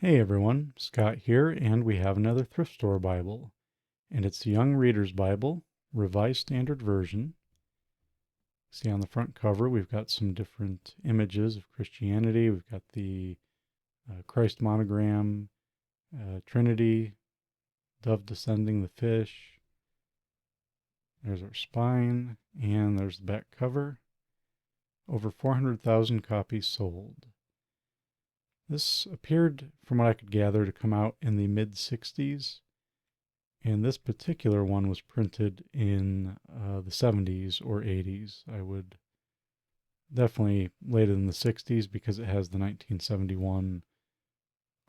Hey everyone, Scott here, and we have another thrift store Bible. And it's the Young Reader's Bible, Revised Standard Version. See on the front cover, we've got some different images of Christianity. We've got the Christ monogram, Trinity, dove descending, the fish. There's our spine, and there's the back cover. Over 400,000 copies sold. This appeared, from what I could gather, to come out in the mid-60s. And this particular one was printed in the 70s or 80s. I would definitely later than the 60s because it has the 1971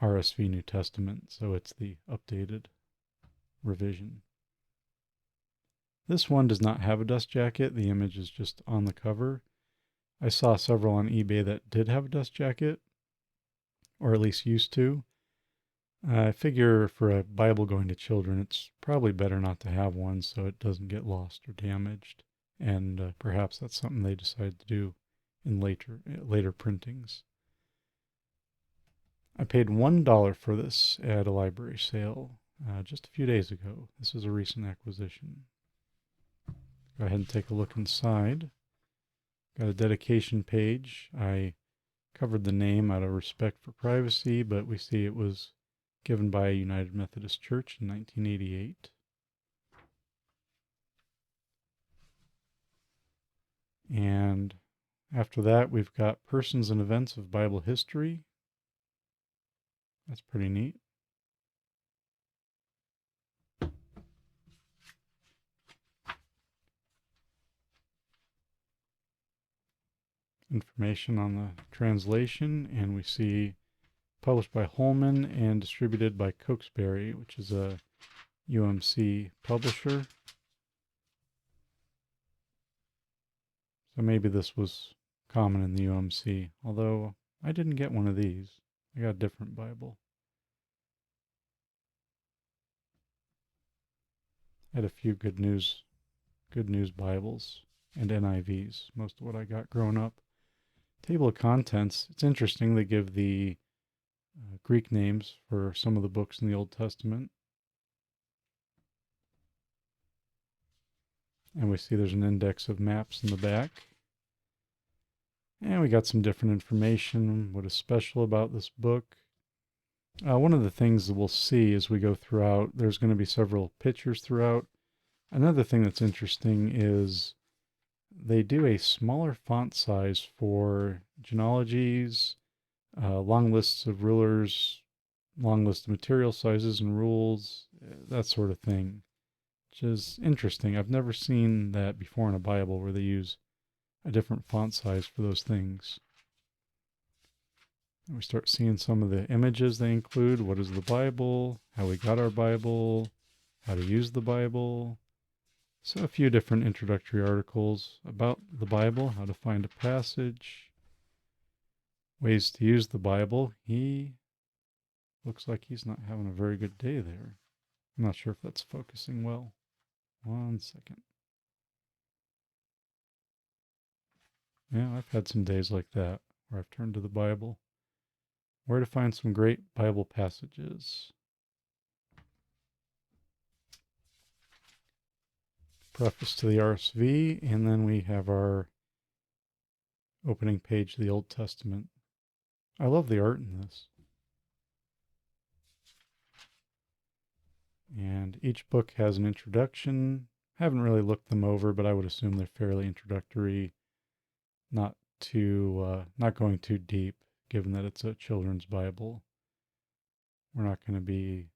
RSV New Testament, so it's the updated revision. This one does not have a dust jacket. The image is just on the cover. I saw several on eBay that did have a dust jacket, or at least used to. I figure for a Bible going to children, it's probably better not to have one so it doesn't get lost or damaged. And perhaps that's something they decide to do in later printings. I paid $1 for this at a library sale just a few days ago. This is a recent acquisition. Go ahead and take a look inside. Got a dedication page. I covered the name out of respect for privacy, but we see it was given by a United Methodist Church in 1988. And after that, we've got Persons and Events of Bible History. That's pretty neat. Information on the translation, and we see published by Holman and distributed by Cokesbury, which is a UMC publisher. So maybe this was common in the UMC, although I didn't get one of these. I got a different Bible. I had a few good news Bibles and NIVs, most of what I got growing up. Table of contents, it's interesting. They give the Greek names for some of the books in the Old Testament. And we see there's an index of maps in the back. And we got some different information, what is special about this book. One of the things that we'll see as we go throughout, there's going to be several pictures throughout. Another thing that's interesting is they do a smaller font size for genealogies, long lists of rulers, long list of material sizes and rules, that sort of thing, which is interesting. I've never seen that before in a Bible where they use a different font size for those things. And we start seeing some of the images they include. What is the Bible? How we got our Bible? How to use the Bible? So a few different introductory articles about the Bible, how to find a passage, ways to use the Bible. He looks like he's not having a very good day there. I'm not sure if that's focusing well. 1 second. Yeah, I've had some days like that where I've turned to the Bible. Where to find some great Bible passages. Preface to the RSV, and then we have our opening page of the Old Testament. I love the art in this. And each book has an introduction. I haven't really looked them over, but I would assume they're fairly introductory, not going too deep, given that it's a children's Bible. We're not going to be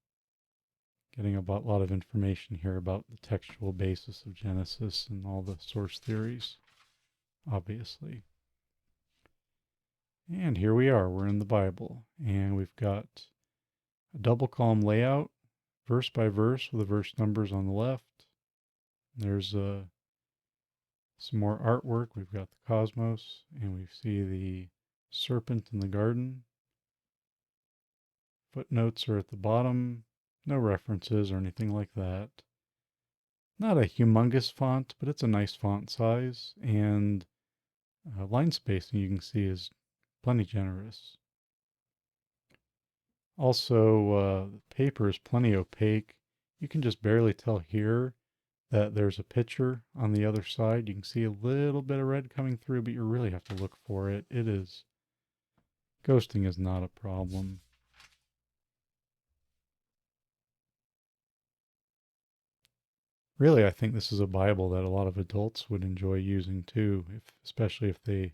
getting a lot of information here about the textual basis of Genesis and all the source theories, obviously. And here we are, we're in the Bible, and we've got a double column layout, verse by verse, with the verse numbers on the left. There's some more artwork. We've got the cosmos, and we see the serpent in the garden. Footnotes are at the bottom. No references or anything like that. Not a humongous font, but it's a nice font size, and line spacing you can see is plenty generous. Also, the paper is plenty opaque. You can just barely tell here that there's a picture on the other side. You can see a little bit of red coming through, but you really have to look for it. Ghosting is not a problem. Really, I think this is a Bible that a lot of adults would enjoy using too, especially if they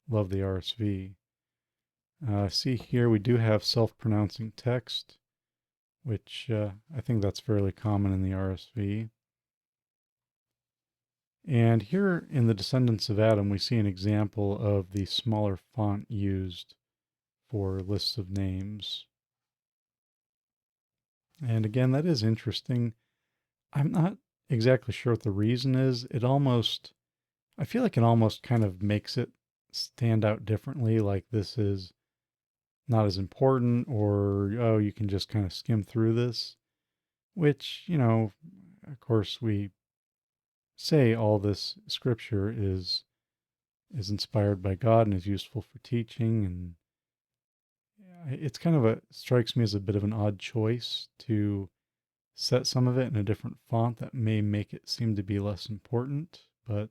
love the RSV. See here, we do have self-pronouncing text, which I think that's fairly common in the RSV. And here in the Descendants of Adam, we see an example of the smaller font used for lists of names. And again, that is interesting. I'm not exactly sure what the reason is. I feel like it almost kind of makes it stand out differently, like this is not as important, or, oh, you can just kind of skim through this, which, of course, we say all this scripture is inspired by God and is useful for teaching. And it's kind of strikes me as a bit of an odd choice to set some of it in a different font that may make it seem to be less important. But,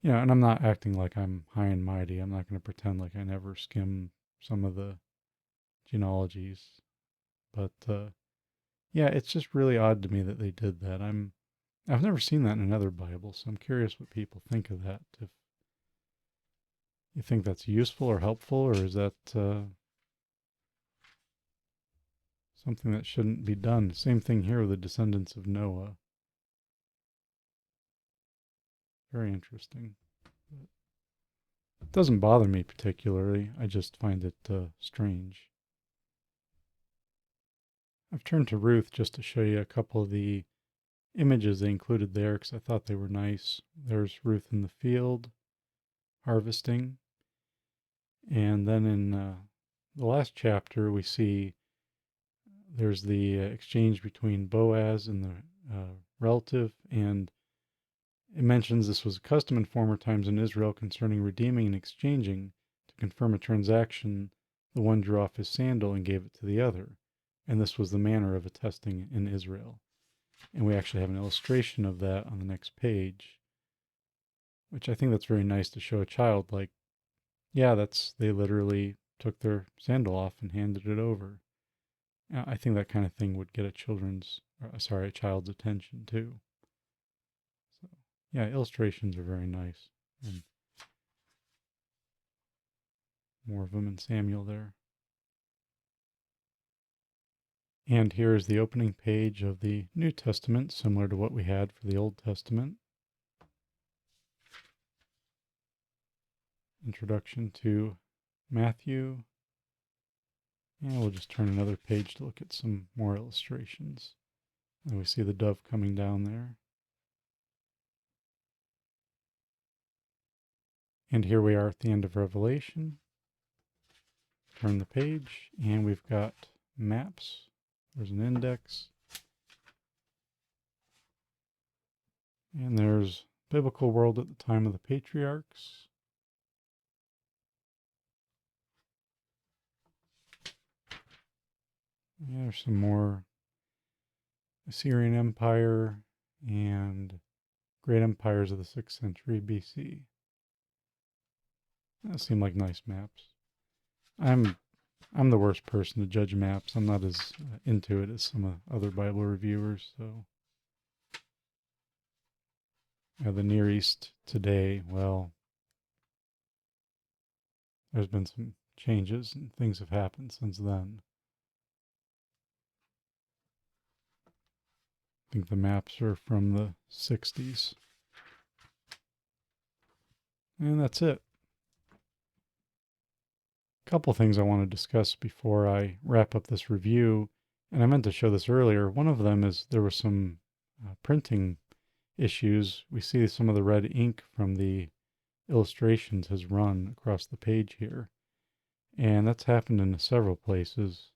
and I'm not acting like I'm high and mighty. I'm not going to pretend like I never skim some of the genealogies. But, yeah, it's just really odd to me that they did that. I've never seen that in another Bible, so I'm curious what people think of that. If you think that's useful or helpful, or is that something that shouldn't be done? Same thing here with the descendants of Noah. Very interesting. It doesn't bother me particularly. I just find it strange. I've turned to Ruth just to show you a couple of the images they included there because I thought they were nice. There's Ruth in the field harvesting. And then in the last chapter, we see there's the exchange between Boaz and the relative, and it mentions this was a custom in former times in Israel concerning redeeming and exchanging. To confirm a transaction, the one drew off his sandal and gave it to the other, and this was the manner of attesting in Israel. And we actually have an illustration of that on the next page, which I think that's very nice to show a child, like, yeah, they literally took their sandal off and handed it over. I think that kind of thing would get a child's attention too. So, yeah, illustrations are very nice. And more of them in Samuel there. And here is the opening page of the New Testament, similar to what we had for the Old Testament. Introduction to Matthew. And we'll just turn another page to look at some more illustrations. And we see the dove coming down there. And here we are at the end of Revelation. Turn the page, and we've got maps. There's an index. And there's biblical world at the time of the patriarchs. Yeah, there's some more Assyrian Empire and great empires of the 6th century BC. That seem like nice maps. I'm the worst person to judge maps. I'm not as into it as some other Bible reviewers. So, the Near East today, well, there's been some changes and things have happened since then. I think the maps are from the 60s. And that's it. A couple things I want to discuss before I wrap up this review. And I meant to show this earlier. One of them is there were some printing issues. We see some of the red ink from the illustrations has run across the page here. And that's happened in several places.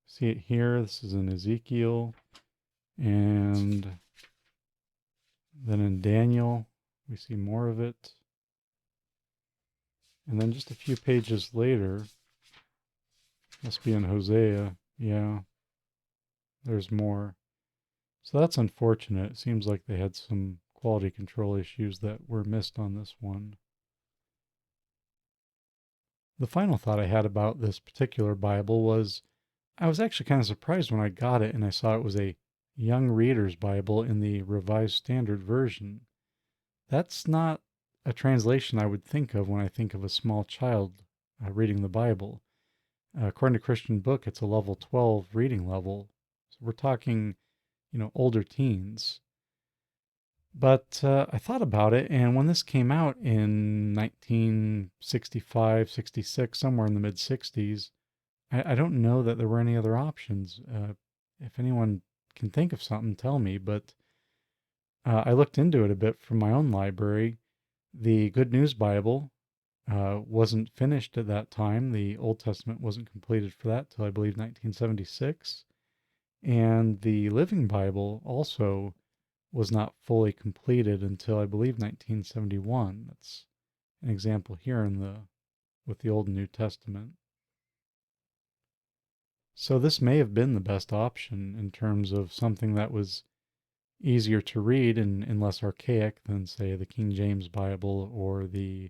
See it here. This is in Ezekiel. And then in Daniel, we see more of it. And then just a few pages later, Must be in Hosea. Yeah, there's more. So that's unfortunate. It seems like they had some quality control issues that were missed on this one. The final thought I had about this particular Bible was I was actually kind of surprised when I got it and I saw it was a Young Reader's Bible in the Revised Standard Version. That's not a translation I would think of when I think of a small child reading the Bible. According to Christian Book, it's a level 12 reading level. So we're talking, older teens. But I thought about it, and when this came out in 1965, 66, somewhere in the mid 60s, I don't know that there were any other options. If anyone can think of something, tell me. But I looked into it a bit from my own library. The Good News Bible wasn't finished at that time. The Old Testament wasn't completed for that till I believe 1976. And the Living Bible also was not fully completed until I believe 1971. That's an example here with the Old and New Testament. So this may have been the best option in terms of something that was easier to read and less archaic than, say, the King James Bible or the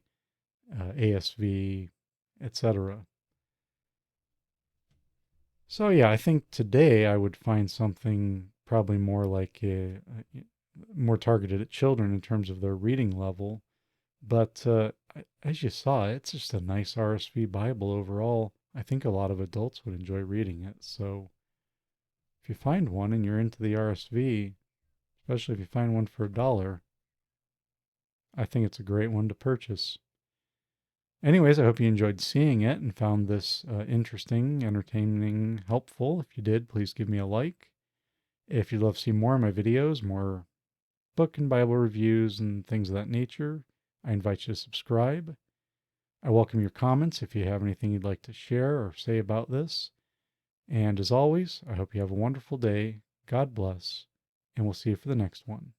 ASV, etc. So yeah, I think today I would find something probably more like more targeted at children in terms of their reading level. But as you saw, it's just a nice RSV Bible overall. I think a lot of adults would enjoy reading it. So if you find one and you're into the RSV, especially if you find one for $1, I think it's a great one to purchase. Anyways, I hope you enjoyed seeing it and found this interesting, entertaining, helpful. If you did, please give me a like. If you'd love to see more of my videos, more book and Bible reviews and things of that nature, I invite you to subscribe. I welcome your comments if you have anything you'd like to share or say about this. And as always, I hope you have a wonderful day. God bless, and we'll see you for the next one.